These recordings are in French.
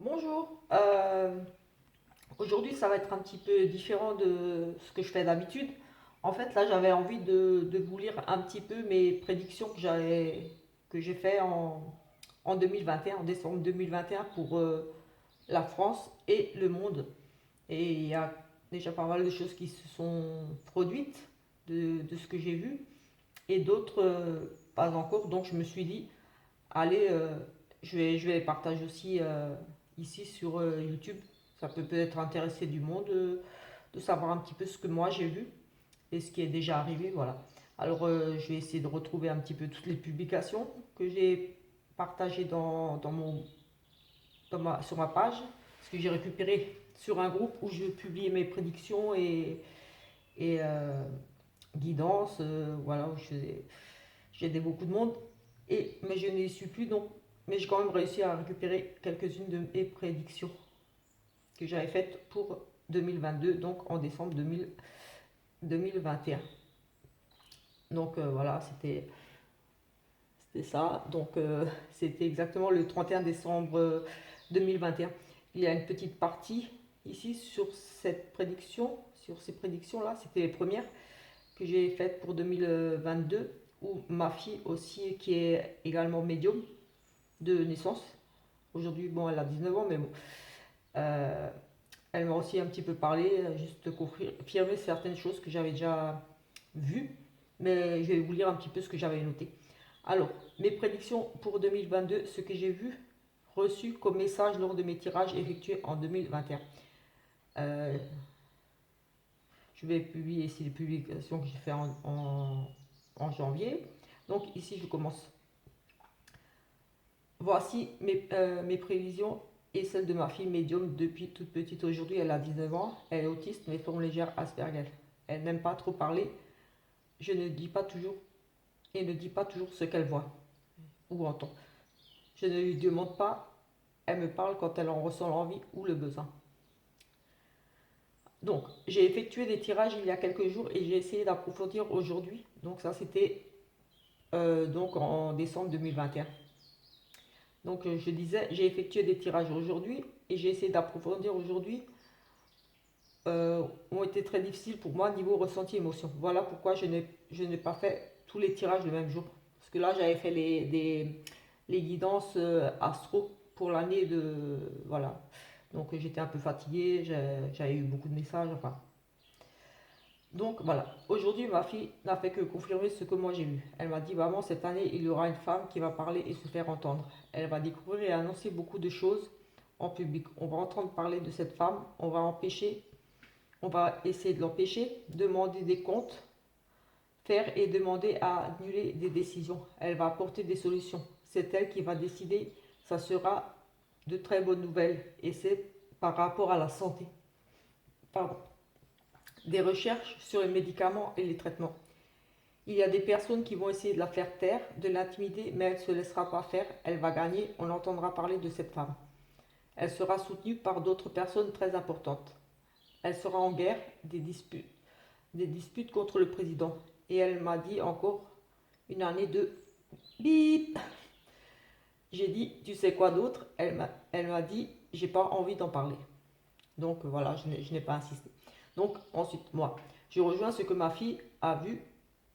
Bonjour, aujourd'hui ça va être un petit peu différent de ce que je fais d'habitude. En fait là j'avais envie de vous lire un petit peu mes prédictions que j'ai fait en 2021, en décembre 2021 pour la France et le monde. Et il y a déjà pas mal de choses qui se sont produites de ce que j'ai vu et d'autres pas encore. Donc je me suis dit, allez, je vais les partager aussi ici sur YouTube. Ça peut peut-être intéresser du monde de savoir un petit peu ce que moi j'ai vu et ce qui est déjà arrivé. Voilà. Alors, je vais essayer de retrouver un petit peu toutes les publications que j'ai partagées sur ma page, parce que j'ai récupéré sur un groupe où je publie mes prédictions et guidances. Voilà, où j'ai aidé beaucoup de monde. Mais je n'y suis plus, donc, mais j'ai quand même réussi à récupérer quelques-unes de mes prédictions que j'avais faites pour 2022, donc en décembre 2021. Donc voilà, c'était ça. Donc c'était exactement le 31 décembre 2021. Il y a une petite partie ici sur cette prédiction, sur ces prédictions-là. C'était les premières que j'ai faites pour 2022, où ma fille aussi, qui est également médium de naissance. Aujourd'hui, bon, elle a 19 ans, mais bon. Euh, Elle m'a aussi un petit peu parlé, juste confirmer certaines choses que j'avais déjà vues. Mais je vais vous lire un petit peu ce que j'avais noté. Alors, mes prédictions pour 2022, ce que j'ai vu, reçu comme message lors de mes tirages effectués en 2021. Euh, je vais publier ici les publications que j'ai fait en janvier. Donc ici, je commence. Voici mes prévisions et celles de ma fille médium depuis toute petite. Aujourd'hui, elle a 19 ans. Elle est autiste, mais forme légère Asperger. Elle n'aime pas trop parler. Je ne dis pas toujours et ne dis pas toujours ce qu'elle voit ou entend. Je ne lui demande pas. Elle me parle quand elle en ressent l'envie ou le besoin. Donc, j'ai effectué des tirages il y a quelques jours et j'ai essayé d'approfondir aujourd'hui. Donc, ça, c'était donc en décembre 2021. Donc, je disais, j'ai effectué des tirages aujourd'hui et j'ai essayé d'approfondir aujourd'hui ont été très difficiles pour moi niveau ressenti émotion. Voilà pourquoi je n'ai pas fait tous les tirages le même jour. Parce que là, j'avais fait les guidances astro pour l'année de... Voilà. Donc j'étais un peu fatiguée, j'avais eu beaucoup de messages, enfin. Donc voilà, aujourd'hui ma fille n'a fait que confirmer ce que moi j'ai vu. Elle m'a dit vraiment cette année il y aura une femme qui va parler et se faire entendre. Elle va découvrir et annoncer beaucoup de choses en public. On va entendre parler de cette femme, on va essayer de l'empêcher, demander des comptes, faire et demander à annuler des décisions. Elle va apporter des solutions. C'est elle qui va décider. Ça sera de très bonnes nouvelles. Et c'est par rapport à la santé. Pardon. Des recherches sur les médicaments et les traitements. Il y a des personnes qui vont essayer de la faire taire, de l'intimider, mais elle ne se laissera pas faire. Elle va gagner. On entendra parler de cette femme. Elle sera soutenue par d'autres personnes très importantes. Elle sera en guerre, des disputes contre le président. Et elle m'a dit encore une année de bip. J'ai dit, tu sais quoi d'autre? Elle m'a dit, j'ai pas envie d'en parler. Donc voilà, je n'ai pas insisté. Donc ensuite, moi, je rejoins ce que ma fille a vu,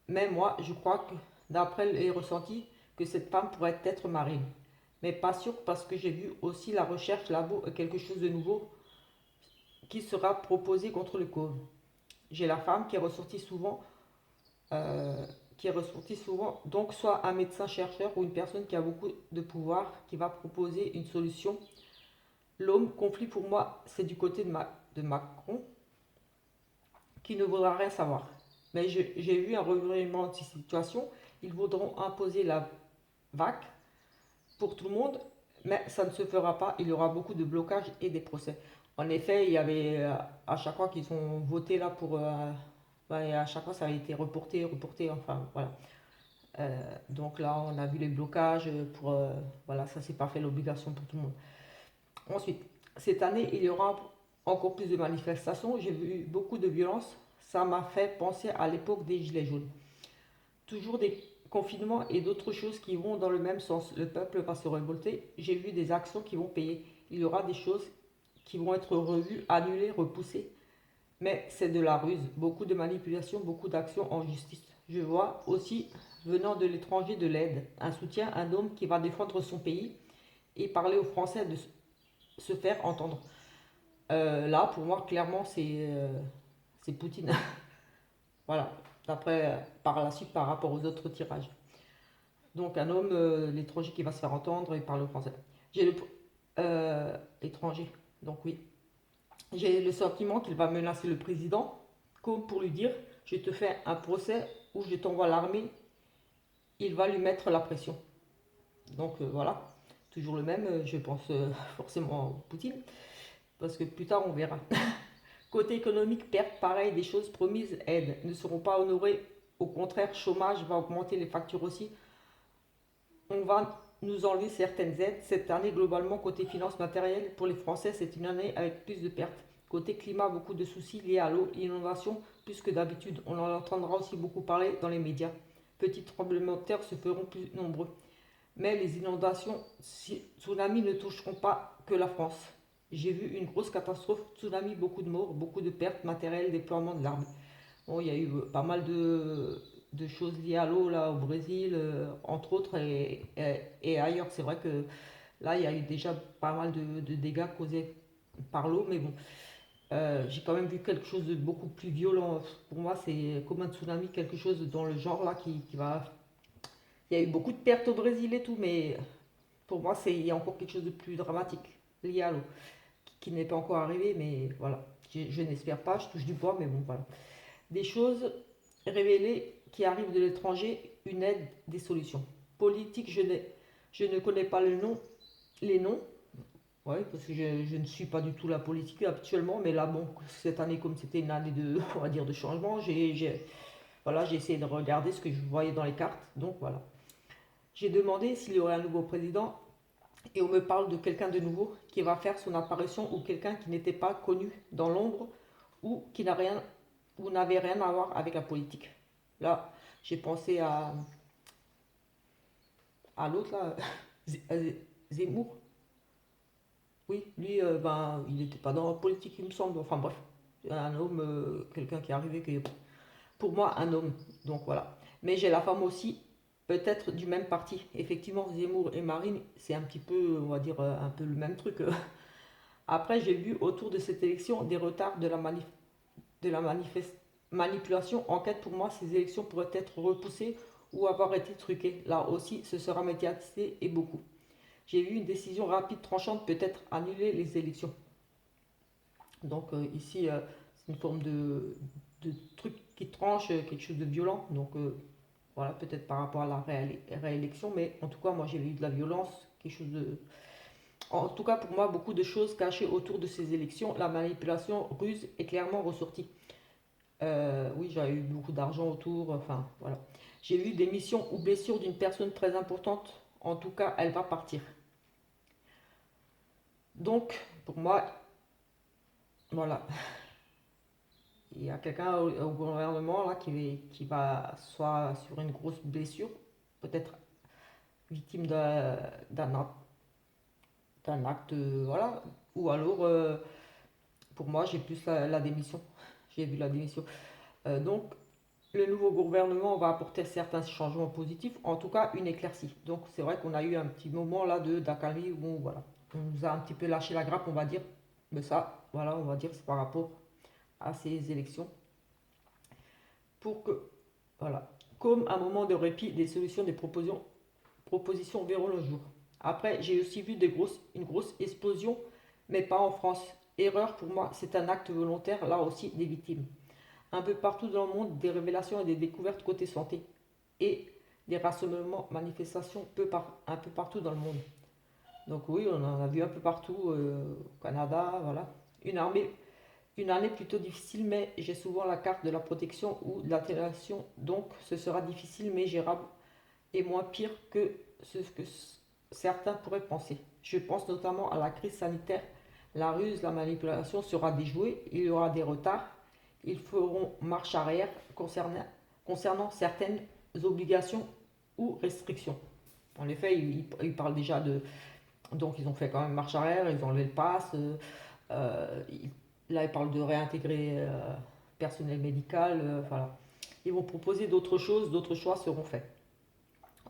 mais moi, je crois que d'après les ressentis, que cette femme pourrait être marine. Mais pas sûr parce que j'ai vu aussi la recherche labo quelque chose de nouveau qui sera proposé contre le Covid. J'ai la femme euh, qui est ressorti souvent, donc soit un médecin-chercheur ou une personne qui a beaucoup de pouvoir qui va proposer une solution. L'homme conflit pour moi, c'est du côté de Macron qui ne voudra rien savoir. Mais j'ai vu un revirement de situation. Ils voudront imposer la vague pour tout le monde, mais ça ne se fera pas. Il y aura beaucoup de blocages et des procès. En effet, il y avait à chaque fois qu'ils ont voté là pour... et à chaque fois ça a été reporté, enfin voilà. Donc là, on a vu les blocages pour... voilà, ça c'est pas fait l'obligation pour tout le monde. Ensuite, cette année, il y aura encore plus de manifestations. J'ai vu beaucoup de violence. Ça m'a fait penser à l'époque des Gilets jaunes. Toujours des confinements et d'autres choses qui vont dans le même sens. Le peuple va se révolter. J'ai vu des actions qui vont payer. Il y aura des choses qui vont être revues, annulées, repoussées. Mais c'est de la ruse, beaucoup de manipulation, beaucoup d'actions en justice. Je vois aussi, venant de l'étranger, de l'aide, un soutien, un homme qui va défendre son pays et parler aux Français de se faire entendre. Là, pour moi, clairement, c'est Poutine. Voilà. Après, par la suite, par rapport aux autres tirages. Donc, un homme, l'étranger qui va se faire entendre et parler au français. J'ai le. Étranger. Donc, oui. J'ai le sentiment qu'il va menacer le président, comme pour lui dire je te fais un procès ou je t'envoie l'armée. Il va lui mettre la pression. Donc, voilà. Toujours le même, je pense forcément à Poutine. Parce que plus tard, on verra. Côté économique, perte pareil, des choses promises, aides ne seront pas honorées. Au contraire, chômage va augmenter, les factures aussi. On va nous enlever certaines aides. Cette année, globalement, côté finances matérielles, pour les Français, c'est une année avec plus de pertes. Côté climat, beaucoup de soucis liés à l'eau, l'inondation, plus que d'habitude. On en entendra aussi beaucoup parler dans les médias. Petits tremblements de terre se feront plus nombreux. Mais les inondations, tsunamis ne toucheront pas que la France. J'ai vu une grosse catastrophe, tsunami, beaucoup de morts, beaucoup de pertes matérielles, déploiement de l'armée. Bon, il y a eu pas mal de choses liées à l'eau là au Brésil, entre autres, et ailleurs. C'est vrai que là, il y a eu déjà pas mal de dégâts causés par l'eau, mais bon, j'ai quand même vu quelque chose de beaucoup plus violent. Pour moi, c'est comme un tsunami, quelque chose dans le genre là qui va. Il y a eu beaucoup de pertes au Brésil et tout, mais pour moi, il y a encore quelque chose de plus dramatique lié à l'eau, qui n'est pas encore arrivé, mais voilà. Je n'espère pas, je touche du bois, mais bon, voilà. Des choses révélées qui arrivent de l'étranger, une aide, des solutions. Politique, je ne connais pas les noms. Ouais, parce que je ne suis pas du tout la politique actuellement, mais là, bon, cette année, comme c'était une année de, on va dire, de changement, voilà, j'ai essayé de regarder ce que je voyais dans les cartes, donc voilà. J'ai demandé s'il y aurait un nouveau président, et on me parle de quelqu'un de nouveau qui va faire son apparition, ou quelqu'un qui n'était pas connu dans l'ombre, ou qui n'a rien, ou n'avait rien à voir avec la politique. Là, j'ai pensé à l'autre, là, Zemmour. Oui, lui, ben, il n'était pas dans la politique, il me semble. Enfin bref, un homme, quelqu'un qui est arrivé, qui est pour moi un homme. Donc voilà. Mais j'ai la femme aussi, peut-être du même parti. Effectivement, Zemmour et Marine, c'est un petit peu, on va dire, un peu le même truc. Après, j'ai vu autour de cette élection des retards de la manipulation. Enquête, pour moi, ces élections pourraient être repoussées ou avoir été truquées. Là aussi, ce sera médiatisé et beaucoup. J'ai vu une décision rapide, tranchante, peut-être annuler les élections. Donc ici, c'est une forme de truc qui tranche, quelque chose de violent. Donc voilà, peut-être par rapport à la réélection, mais en tout cas, moi j'ai vu de la violence, quelque chose de. En tout cas, pour moi, beaucoup de choses cachées autour de ces élections. La manipulation ruse est clairement ressortie. Oui, j'ai eu beaucoup d'argent autour, enfin voilà. J'ai vu des missions ou blessures d'une personne très importante. En tout cas, elle va partir. Donc, pour moi, voilà, il y a quelqu'un au gouvernement là qui va soit sur une grosse blessure, peut-être victime d'un acte, voilà, ou alors, pour moi, j'ai plus la démission. J'ai vu la démission. Donc, le nouveau gouvernement va apporter certains changements positifs, en tout cas une éclaircie. Donc, c'est vrai qu'on a eu un petit moment là d'accalmie où voilà, on nous a un petit peu lâché la grappe, on va dire. Mais ça, voilà, on va dire, c'est par rapport à ces élections. Pour que, voilà, comme un moment de répit, des solutions, des propositions verront le jour. Après, j'ai aussi vu une grosse explosion, mais pas en France. Erreur pour moi, c'est un acte volontaire, là aussi des victimes. Un peu partout dans le monde, des révélations et des découvertes côté santé. Et des rassemblements, manifestations un peu partout dans le monde. Donc oui, on en a vu un peu partout, au Canada, voilà. Une armée Une année plutôt difficile, mais j'ai souvent la carte de la protection ou de l'atténuation, donc ce sera difficile mais gérable et moins pire que ce que certains pourraient penser. Je pense notamment à la crise sanitaire. La ruse, la manipulation sera déjouée, il y aura des retards, ils feront marche arrière concernant certaines obligations ou restrictions. En effet, il parle déjà Donc ils ont fait quand même marche arrière, ils ont enlevé le pass. Là, ils parlent de réintégrer personnel médical. Voilà. Ils vont proposer d'autres choses, d'autres choix seront faits.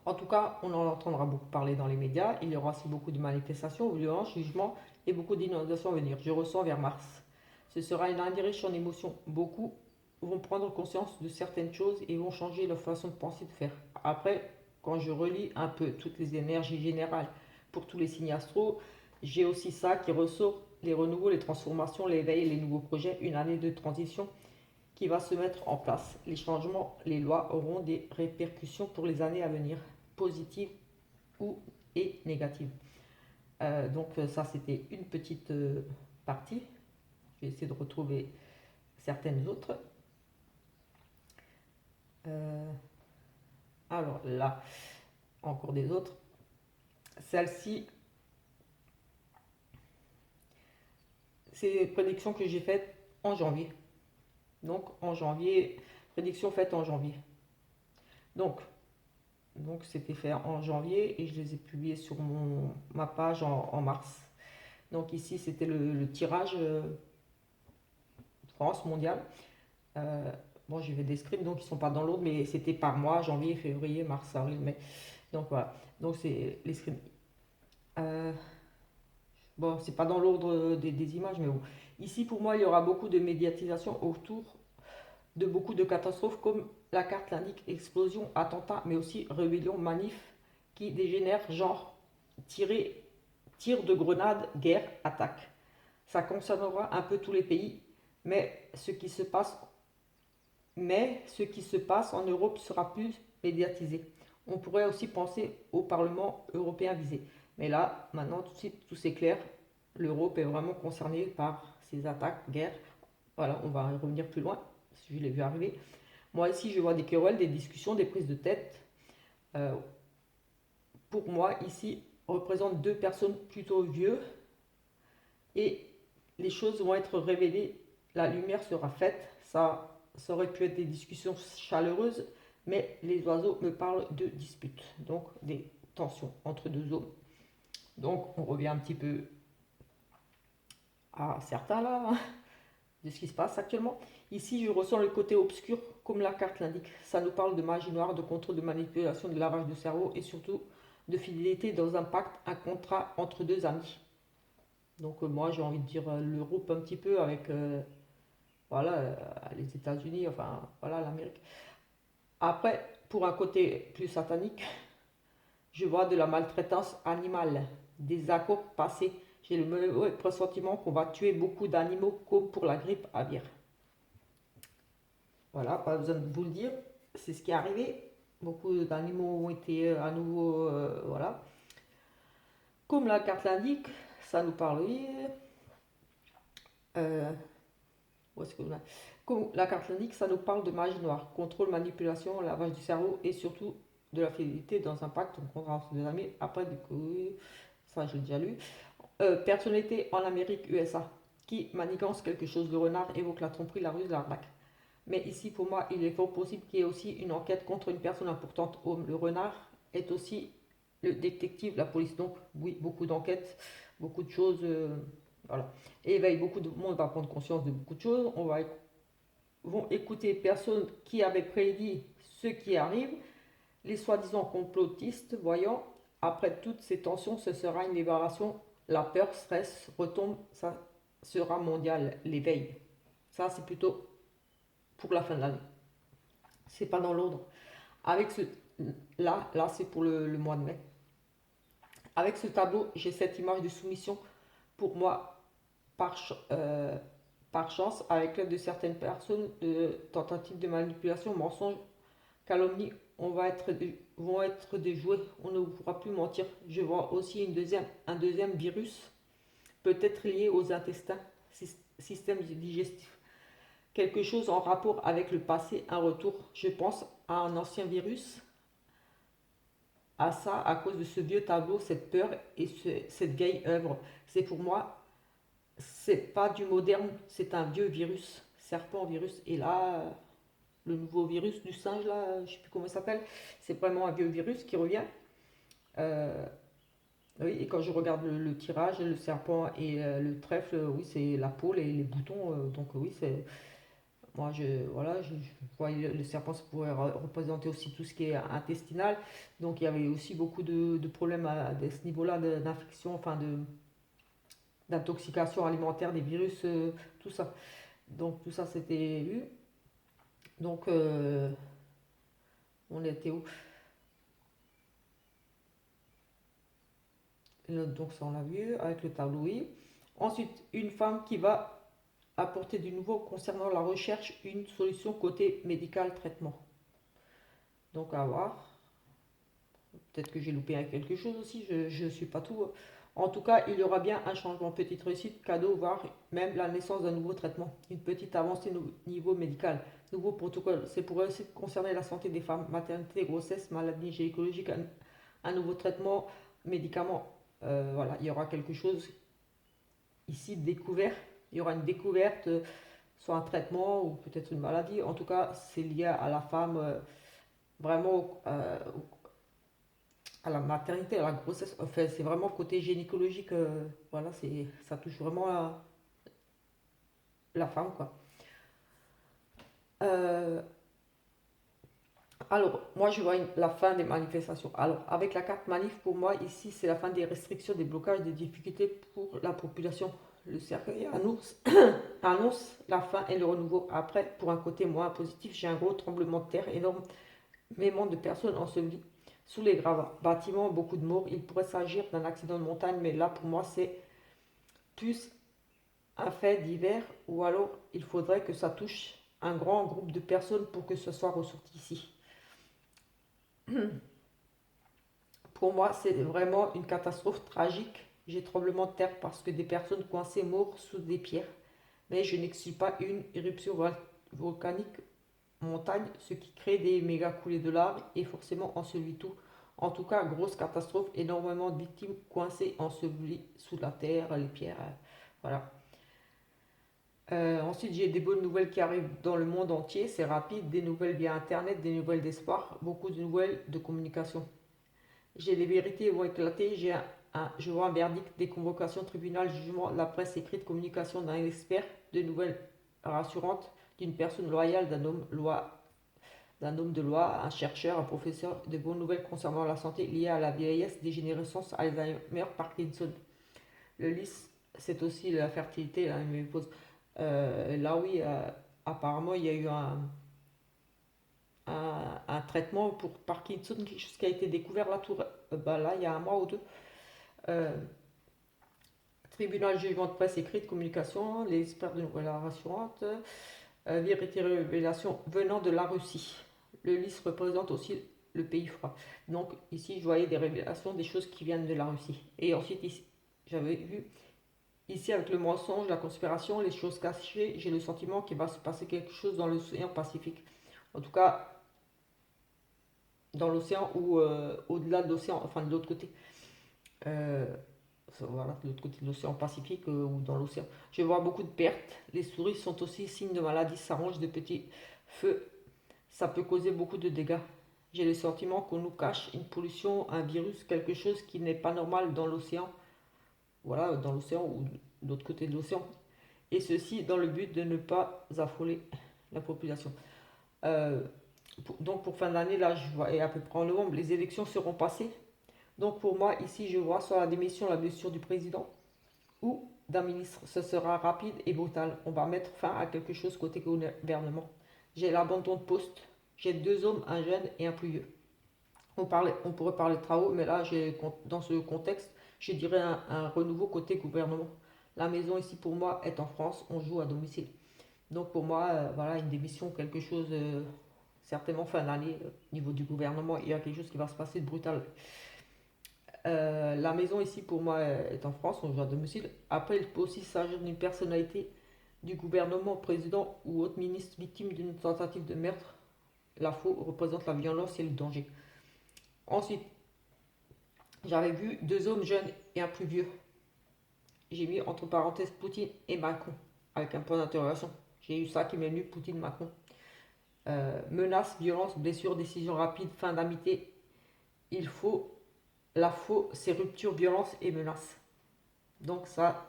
En tout cas, on en entendra beaucoup parler dans les médias. Il y aura aussi beaucoup de manifestations, violences, jugements et beaucoup d'inondations à venir. Je ressens vers mars. Ce sera une année riche en émotions. Beaucoup vont prendre conscience de certaines choses et vont changer leur façon de penser, de faire. Après, quand je relis un peu toutes les énergies générales pour tous les signes astro, j'ai aussi ça qui ressort, les renouveaux, les transformations, l'éveil, les nouveaux projets, une année de transition qui va se mettre en place. Les changements, les lois auront des répercussions pour les années à venir, positives ou et négatives. Donc ça, c'était une petite partie. Je vais essayer de retrouver certaines autres. Euh, alors là, encore des autres. Celle-ci, c'est une prédiction que j'ai faite en janvier. Donc en janvier, prédiction faite en janvier. Donc, donc c'était fait en janvier et je les ai publiés sur ma page en mars. Donc ici c'était le tirage France mondial. Euh, bon, je vais décrire, donc ils ne sont pas dans l'ordre, mais c'était par mois, janvier, février, mars, avril, mai. Donc voilà, donc c'est les screens. Euh, bon, c'est pas dans l'ordre des images, mais bon. Ici, pour moi, il y aura beaucoup de médiatisation autour de beaucoup de catastrophes, comme la carte l'indique, explosion, attentat, mais aussi rébellion, manif, qui dégénère, genre tirer, tir de grenade, guerre, attaque. Ça concernera un peu tous les pays, mais ce qui se passe en Europe sera plus médiatisé. On pourrait aussi penser au Parlement européen visé. Mais là, maintenant, tout de suite, tout c'est clair. L'Europe est vraiment concernée par ces attaques, guerres. Voilà, on va y revenir plus loin. Je l'ai vu arriver. Moi, ici, je vois des querelles, des discussions, des prises de tête. Euh, pour moi, ici, représente deux personnes plutôt vieux et les choses vont être révélées. La lumière sera faite. Ça aurait pu être des discussions chaleureuses, mais les oiseaux me parlent de disputes, donc des tensions entre deux hommes. Donc on revient un petit peu à certains là, hein, de ce qui se passe actuellement. Ici, je ressens le côté obscur, comme la carte l'indique. Ça nous parle de magie noire, de contrôle, de manipulation, de lavage de cerveau et surtout de fidélité dans un pacte, un contrat entre deux amis. Donc moi, j'ai envie de dire l'Europe un petit peu avec voilà, les États-Unis, enfin voilà, l'Amérique. Après, pour un côté plus satanique, je vois de la maltraitance animale, des accords passés. J'ai le mauvais pressentiment qu'on va tuer beaucoup d'animaux comme pour la grippe aviaire. Voilà, pas besoin de vous le dire, c'est ce qui est arrivé. Beaucoup d'animaux ont été à nouveau, voilà. Comme la carte l'indique, ça nous parle, oui. Euh, où est-ce que Comme la carte l'indique, ça nous parle de magie noire, contrôle, manipulation, lavage du cerveau et surtout de la fidélité dans un pacte, on contrat entre deux amis. Après, du coup, ça j'ai déjà lu. Personnalité en Amérique, USA, qui manigance quelque chose. Le renard évoque la tromperie, la ruse, l'arnaque. Mais ici, pour moi, il est fort possible qu'il y ait aussi une enquête contre une personne importante. Homme. Le renard est aussi le détective, la police. Donc, oui, beaucoup d'enquêtes, beaucoup de choses. Voilà. Éveille, beaucoup de monde va prendre conscience de beaucoup de choses. Vont écouter personnes qui avaient prédit ce qui arrive. Les soi-disant complotistes, voyant, après toutes ces tensions, ce sera une libération. La peur, stress, retombe, ça sera mondial, l'éveil. Ça, c'est plutôt pour la fin de l'année. C'est pas dans l'ordre. Avec ce là c'est pour le mois de mai. Avec ce tableau, j'ai cette image de soumission pour moi par, par chance, avec l'aide de certaines personnes, de tentatives de manipulation, mensonges, calomnie, vont être déjoués. On ne pourra plus mentir. Je vois aussi un deuxième virus, peut-être lié aux intestins, système digestif. Quelque chose en rapport avec le passé, un retour. Je pense à un ancien virus, à ça, à cause de ce vieux tableau, cette peur et cette vieille œuvre. C'est pour moi, c'est pas du moderne, c'est un vieux virus, serpent virus. Et là, le nouveau virus du singe, là, je sais plus comment il s'appelle, c'est vraiment un vieux virus qui revient. Euh, Oui, et quand je regarde le tirage, le serpent et le trèfle, oui, c'est la peau, les boutons. Donc oui, c'est moi, voilà, je voyais le serpent, ça pourrait représenter aussi tout ce qui est intestinal. Donc il y avait aussi beaucoup de problèmes à ce niveau-là, d'infection, enfin d'intoxication alimentaire, des virus, tout ça. Donc tout ça, c'était vu. Donc on était où? Donc ça, on l'a vu avec le tableau, oui. Ensuite, une femme qui va apporter du nouveau concernant la recherche, une solution côté médical traitement. Donc à voir. Peut-être que j'ai loupé quelque chose aussi, je ne suis pas tout. En tout cas, il y aura bien un changement, petite réussite, cadeau, voire même la naissance d'un nouveau traitement, une petite avancée au niveau médical, nouveau protocole. C'est pour aussi concerner la santé des femmes, maternité, grossesse, maladie gynécologique, un nouveau traitement, médicament. Voilà, il y aura quelque chose ici découvert. Il y aura une découverte, soit un traitement ou peut-être une maladie. En tout cas, c'est lié à la femme, vraiment à la maternité, à la grossesse. Enfin, c'est vraiment côté gynécologique. Voilà, ça touche vraiment la femme, quoi. Euh, alors, moi, je vois la fin des manifestations. Alors, avec la carte manif, pour moi, ici, c'est la fin des restrictions, des blocages, des difficultés pour la population. Le cercueil annonce la fin et le renouveau. Après, pour un côté moins positif, j'ai un gros tremblement de terre, énormément de personnes ensevelies sous les gravats. Bâtiments, beaucoup de morts. Il pourrait s'agir d'un accident de montagne, mais là, pour moi, c'est plus un fait divers, ou alors il faudrait que ça touche un grand groupe de personnes pour que ce soit ressorti ici. Pour moi, c'est vraiment une catastrophe tragique. J'ai tremblement de terre parce que des personnes coincées mortes sous des pierres. Mais je n'exclus pas une éruption volcanique montagne, ce qui crée des méga coulées de lave et forcément ensevelit tout. En tout cas, grosse catastrophe, énormément de victimes coincées, ensevelies sous la terre, les pierres. Voilà. Ensuite, j'ai des bonnes nouvelles qui arrivent dans le monde entier. C'est rapide, des nouvelles via Internet, des nouvelles d'espoir, beaucoup de nouvelles de communication. J'ai les vérités vont éclater. Je vois un verdict, des convocations, tribunal, jugement, la presse écrite, communication d'un expert, de nouvelles rassurantes d'une personne loyale, d'un homme de loi, un chercheur, un professeur, de bonnes nouvelles concernant la santé liée à la vieillesse, dégénérescence, Alzheimer, Parkinson. Le lys, c'est aussi la fertilité, la ménopause. Là, oui, apparemment, il y a eu un traitement pour Parkinson, quelque chose qui a été découvert là, bah, là il y a un mois ou deux. Euh, Tribunal jugement de presse écrite, communication, les experts de nouvelles rassurantes, vérité révélation venant de la Russie. Le lys représente aussi le pays froid. Donc ici, je voyais des révélations, des choses qui viennent de la Russie. Et ensuite, ici, j'avais vu, ici avec le mensonge, la conspiration, les choses cachées, j'ai le sentiment qu'il va se passer quelque chose dans l'océan Pacifique. En tout cas, dans l'océan ou au-delà de l'océan, enfin de l'autre côté. Euh, voilà, de l'autre côté de l'océan Pacifique ou dans l'océan. Je vois beaucoup de pertes. Les souris sont aussi signes de maladie, ça ronge de petits feux. Ça peut causer beaucoup de dégâts. J'ai le sentiment qu'on nous cache une pollution, un virus, quelque chose qui n'est pas normal dans l'océan. Voilà, dans l'océan ou de l'autre côté de l'océan. Et ceci dans le but de ne pas affoler la population. Euh, donc pour fin d'année, là, je vois, et à peu près en novembre, les élections seront passées. Donc pour moi, ici, je vois soit la démission, la blessure du président ou d'un ministre. Ce sera rapide et brutal. On va mettre fin à quelque chose côté gouvernement. J'ai l'abandon de poste. J'ai deux hommes, un jeune et un plus vieux. On pourrait parler de travaux, mais là, dans ce contexte, je dirais un renouveau côté gouvernement. La maison ici pour moi est en France, on joue à domicile. Donc pour moi, voilà, une démission, quelque chose, certainement fin d'année, au niveau du gouvernement, il y a quelque chose qui va se passer de brutal. La maison ici pour moi est en France, on joue à domicile. Après, il peut aussi s'agir d'une personnalité du gouvernement, président ou autre ministre victime d'une tentative de meurtre. La faux représente la violence et le danger. Ensuite, j'avais vu deux hommes jeunes et un plus vieux. J'ai mis entre parenthèses Poutine et Macron, avec un point d'interrogation. J'ai eu ça qui m'est venu, Poutine-Macron. Menaces, violence, blessures, décision rapide, fin d'amitié. Il faut la faux, c'est rupture, violence et menace. Donc ça,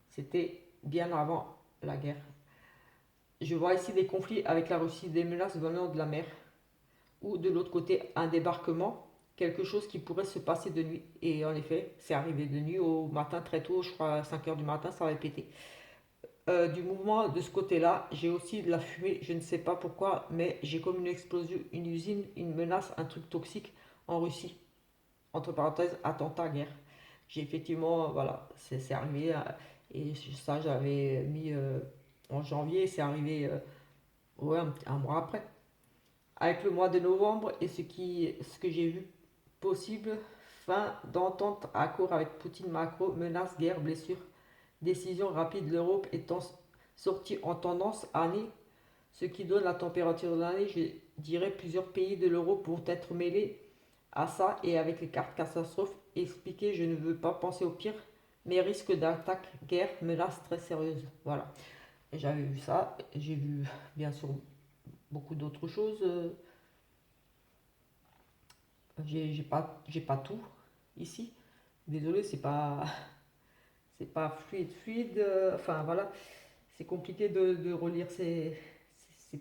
c'était bien avant la guerre. Je vois ici des conflits avec la Russie, des menaces venant de la mer, ou de l'autre côté, un débarquement, quelque chose qui pourrait se passer de nuit. Et en effet, c'est arrivé de nuit au matin très tôt, je crois à 5 heures du matin, ça avait pété. Du mouvement de ce côté-là, j'ai aussi de la fumée, je ne sais pas pourquoi, mais j'ai comme une explosion, une usine, une menace, un truc toxique en Russie. Entre parenthèses, attentat, guerre. J'ai effectivement, voilà, c'est arrivé, et ça j'avais mis en janvier, c'est arrivé ouais, un mois après. Avec le mois de novembre et ce que j'ai vu possible, fin d'entente, accord avec Poutine, Macron, menace, guerre, blessure, décision rapide, l'Europe étant sortie en tendance année, ce qui donne la température de l'année, je dirais plusieurs pays de l'Europe vont être mêlés à ça et avec les cartes catastrophes expliquer je ne veux pas penser au pire, mais risque d'attaque, guerre, menace très sérieuse. Voilà. J'avais vu ça, j'ai vu bien sûr beaucoup d'autres choses. J'ai pas tout ici. Désolé, c'est pas fluide. Enfin voilà, c'est compliqué de relire ces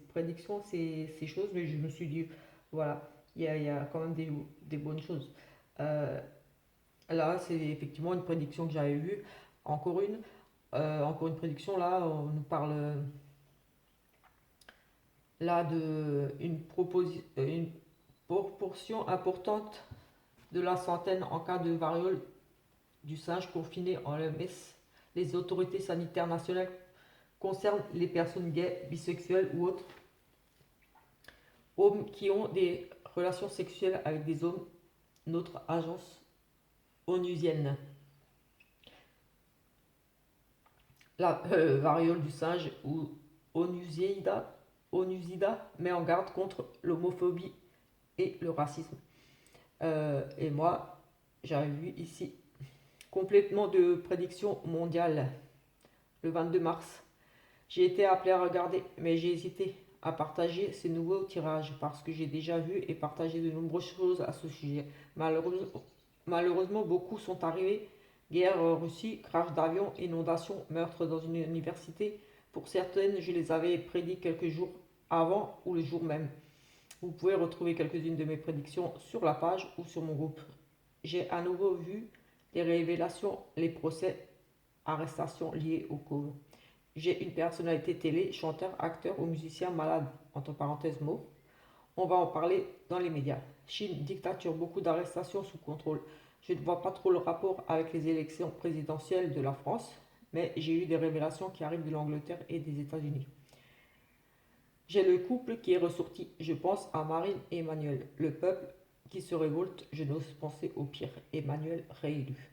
prédictions, ces choses, mais je me suis dit, voilà, il y a quand même des bonnes choses. Euh, Là, c'est effectivement une prédiction que j'avais vue. Encore une, encore une prédiction. Là, on nous parle là de une proportion importante de la centaine en cas de variole du singe confiné en l'OMS. Les autorités sanitaires nationales concernent les personnes gays, bisexuelles ou autres hommes qui ont des relations sexuelles avec des hommes. Notre agence onusienne. La variole du singe ou Onusida, Onusida met en garde contre l'homophobie et le racisme. Et moi, j'avais vu ici complètement de prédiction mondiale le 22 mars. J'ai été appelé à regarder, mais j'ai hésité à partager ces nouveaux tirages parce que j'ai déjà vu et partagé de nombreuses choses à ce sujet. Malheureusement, beaucoup sont arrivés. Guerre, Russie, crash d'avion, inondation, meurtre dans une université. Pour certaines, je les avais prédits quelques jours avant ou le jour même. Vous pouvez retrouver quelques-unes de mes prédictions sur la page ou sur mon groupe. J'ai à nouveau vu les révélations, les procès, arrestations liées au Covid. J'ai une personnalité télé, chanteur, acteur ou musicien malade, entre parenthèses mots. On va en parler dans les médias. Chine, dictature, beaucoup d'arrestations sous contrôle. Je ne vois pas trop le rapport avec les élections présidentielles de la France, mais j'ai eu des révélations qui arrivent de l'Angleterre et des États-Unis. J'ai le couple qui est ressorti, je pense à Marine et Emmanuel. Le peuple qui se révolte, je n'ose penser au pire. Emmanuel réélu.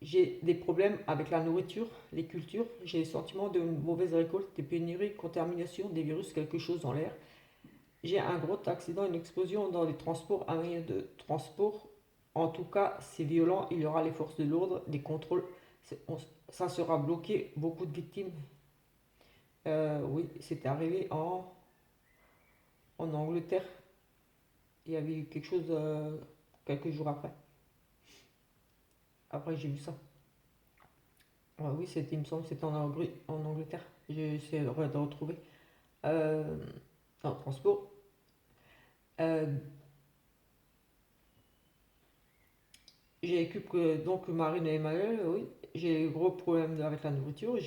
J'ai des problèmes avec la nourriture, les cultures, j'ai le sentiment de mauvaise récolte, des pénuries, contamination, des virus, quelque chose dans l'air. J'ai un gros accident, une explosion dans les transports, un moyen de transport. En tout cas, c'est violent, il y aura les forces de l'ordre, des contrôles, ça sera bloqué, beaucoup de victimes. Oui, c'était arrivé en Angleterre. Il y avait eu quelque chose quelques jours après. Après, j'ai vu ça. Oui, c'était, il me semble, c'était en Angleterre. J'essaie de retrouver. Euh, en transport. Euh, j'ai donc Marine et Emmanuel, oui. J'ai un gros problème avec la nourriture.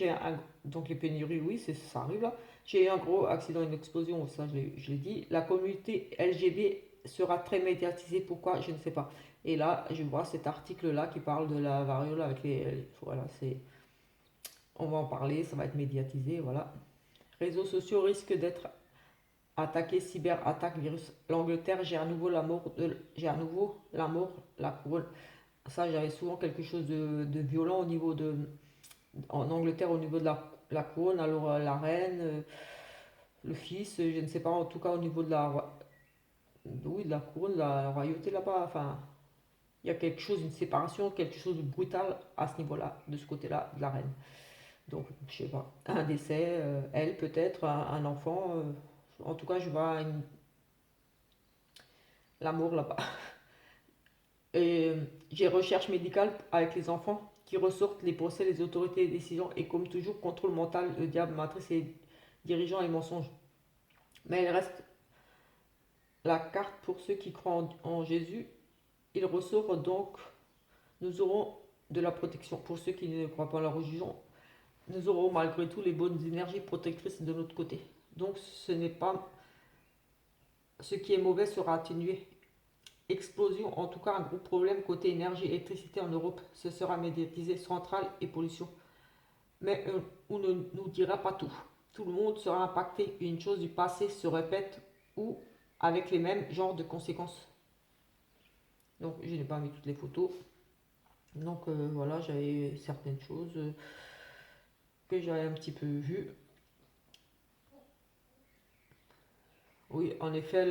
Donc les pénuries, oui, ça arrive là. J'ai eu un gros accident, une explosion, ça je l'ai dit. La communauté LGBT sera très médiatisée. Pourquoi? Je ne sais pas. Et là, je vois cet article-là qui parle de la variole avec voilà, on va en parler, ça va être médiatisé, voilà. Réseaux sociaux risquent d'être attaqués, cyberattaque, virus. L'Angleterre, j'ai à nouveau la mort, la couronne. Ça, j'avais souvent quelque chose de violent en Angleterre au niveau de la couronne. Alors, la reine, le fils, je ne sais pas, en tout cas au niveau oui, de la couronne, de la royauté là-bas. Enfin, il y a quelque chose, une séparation, quelque chose de brutal à ce niveau-là, de ce côté-là, de la reine. Donc, je sais pas, un décès, elle peut-être, un enfant. En tout cas, je vois l'amour là-bas. Et j'ai recherche médicale avec les enfants qui ressortent les procès, les autorités et décisions et comme toujours contrôle mental, le diable, matrice et dirigeants et mensonges. Mais il reste la carte pour ceux qui croient en Jésus. Il ressort donc, nous aurons de la protection. Pour ceux qui ne croient pas en la religion, nous aurons malgré tout les bonnes énergies protectrices de notre côté. Donc ce n'est pas ce qui est mauvais sera atténué. Explosion, en tout cas un gros problème côté énergie et électricité en Europe. Ce sera médiatisé, centrale et pollution. Mais on ne nous dira pas tout. Tout le monde sera impacté. Une chose du passé se répète ou avec les mêmes genres de conséquences. Donc je n'ai pas mis toutes les photos. Donc voilà, j'avais certaines choses que j'avais un petit peu vues. Oui, en effet,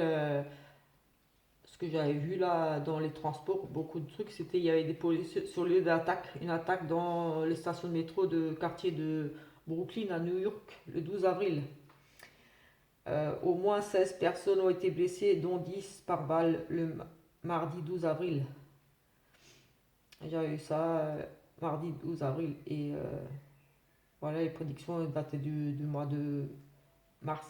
ce que j'avais vu là dans les transports, beaucoup de trucs, c'était il y avait des policiers sur le lieu d'attaque, une attaque dans les stations de métro de quartier de Brooklyn à New York le 12 avril. Au moins 16 personnes ont été blessées, dont 10 par balle le mardi 12 avril. J'avais eu ça mardi 12 avril et voilà, les prédictions dataient du mois de mars.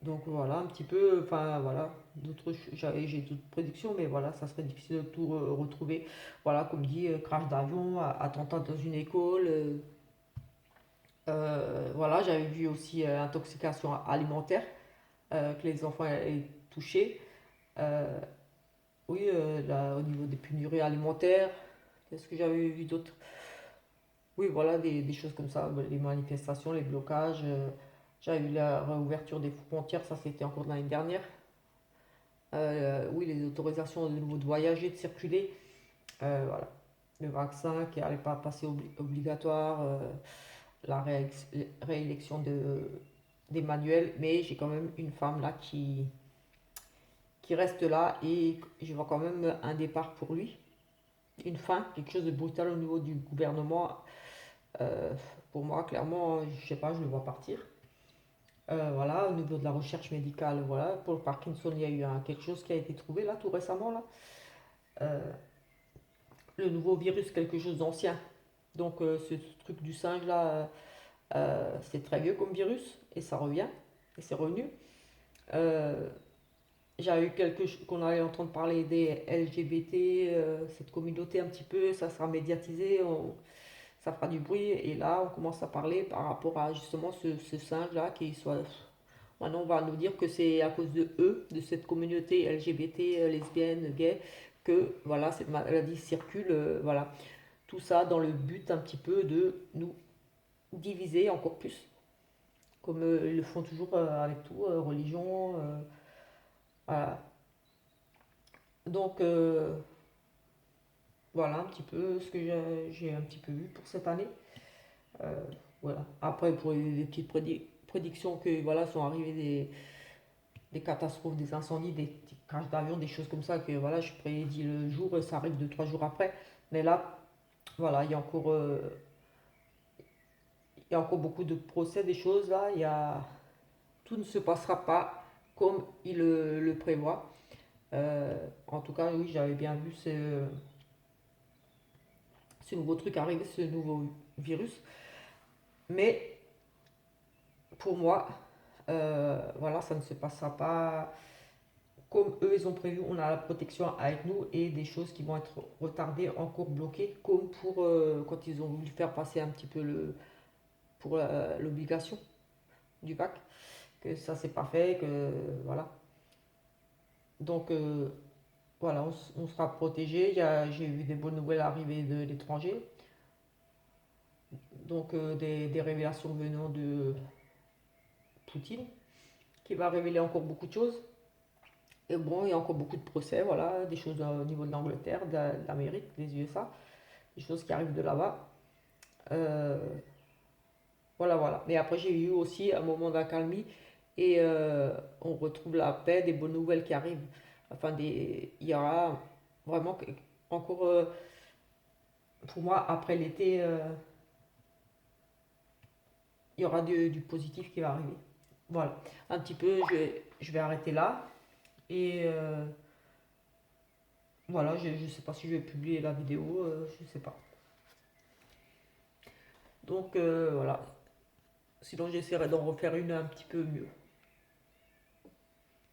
Donc voilà, un petit peu, enfin voilà, j'ai d'autres prédictions, mais voilà, ça serait difficile de tout retrouver. Voilà, comme dit, crash d'avion, attentat dans une école. Voilà, j'avais vu aussi intoxication alimentaire, que les enfants aient touché. Euh, oui, là, au niveau des pénuries alimentaires, qu'est-ce que j'avais vu d'autre? Oui, voilà, des choses comme ça, les manifestations, les blocages. J'avais vu la réouverture des frontières, ça c'était encore l'année dernière. Oui, les autorisations de nouveau de voyager, de circuler. Voilà. Le vaccin qui n'allait pas passer obligatoire, la réélection d'Emmanuel, mais j'ai quand même une femme là qui reste là et je vois quand même un départ pour lui. Une fin, quelque chose de brutal au niveau du gouvernement. Euh, pour moi, clairement, je sais pas, je le vois partir. Voilà, au niveau de la recherche médicale, voilà, pour le Parkinson, il y a eu quelque chose qui a été trouvé là tout récemment là. Euh, le nouveau virus, quelque chose d'ancien. Donc ce truc du singe là, c'est très vieux comme virus et ça revient et c'est revenu. Euh, j'ai eu qu'on allait entendre parler des LGBT, cette communauté un petit peu, ça sera médiatisé, ça fera du bruit et là on commence à parler par rapport à justement ce singe là qui soit. Maintenant on va nous dire que c'est à cause de eux, de cette communauté LGBT, lesbienne, gay, que voilà cette maladie circule, voilà. Tout ça dans le but un petit peu de nous diviser encore plus, comme ils le font toujours avec tout, religion. Voilà. Donc voilà un petit peu ce que j'ai un petit peu vu pour cette année. Euh, voilà. Après pour les petites prédictions que voilà sont arrivées des catastrophes, des incendies, des crashs d'avion, des choses comme ça que voilà je prédis le jour, ça arrive 2 3 jours après. Mais là voilà il y a encore beaucoup de procès, des choses là. Tout ne se passera pas comme il le prévoit. En tout cas, oui, j'avais bien vu ce nouveau truc arriver, ce nouveau virus. Mais pour moi, voilà, ça ne se passera pas comme eux, ils ont prévu. On a la protection avec nous et des choses qui vont être retardées, encore bloquées, comme pour quand ils ont voulu faire passer un petit peu pour l'obligation du bac, que ça s'est pas fait, que voilà. Donc voilà, on sera protégé. J'ai vu des bonnes nouvelles arriver de l'étranger. Donc des révélations venant de Poutine, qui va révéler encore beaucoup de choses. Et bon, il y a encore beaucoup de procès, voilà, des choses au niveau de l'Angleterre, de l'Amérique, des USA, des choses qui arrivent de là-bas. Euh, voilà, voilà. Mais après, j'ai eu aussi un moment d'accalmie et on retrouve la paix, des bonnes nouvelles qui arrivent. Enfin, il y aura vraiment encore, pour moi, après l'été, il y aura du positif qui va arriver. Voilà, un petit peu, je vais arrêter là. Et voilà, je ne sais pas si je vais publier la vidéo, je ne sais pas. Donc voilà, sinon j'essaierai d'en refaire une un petit peu mieux.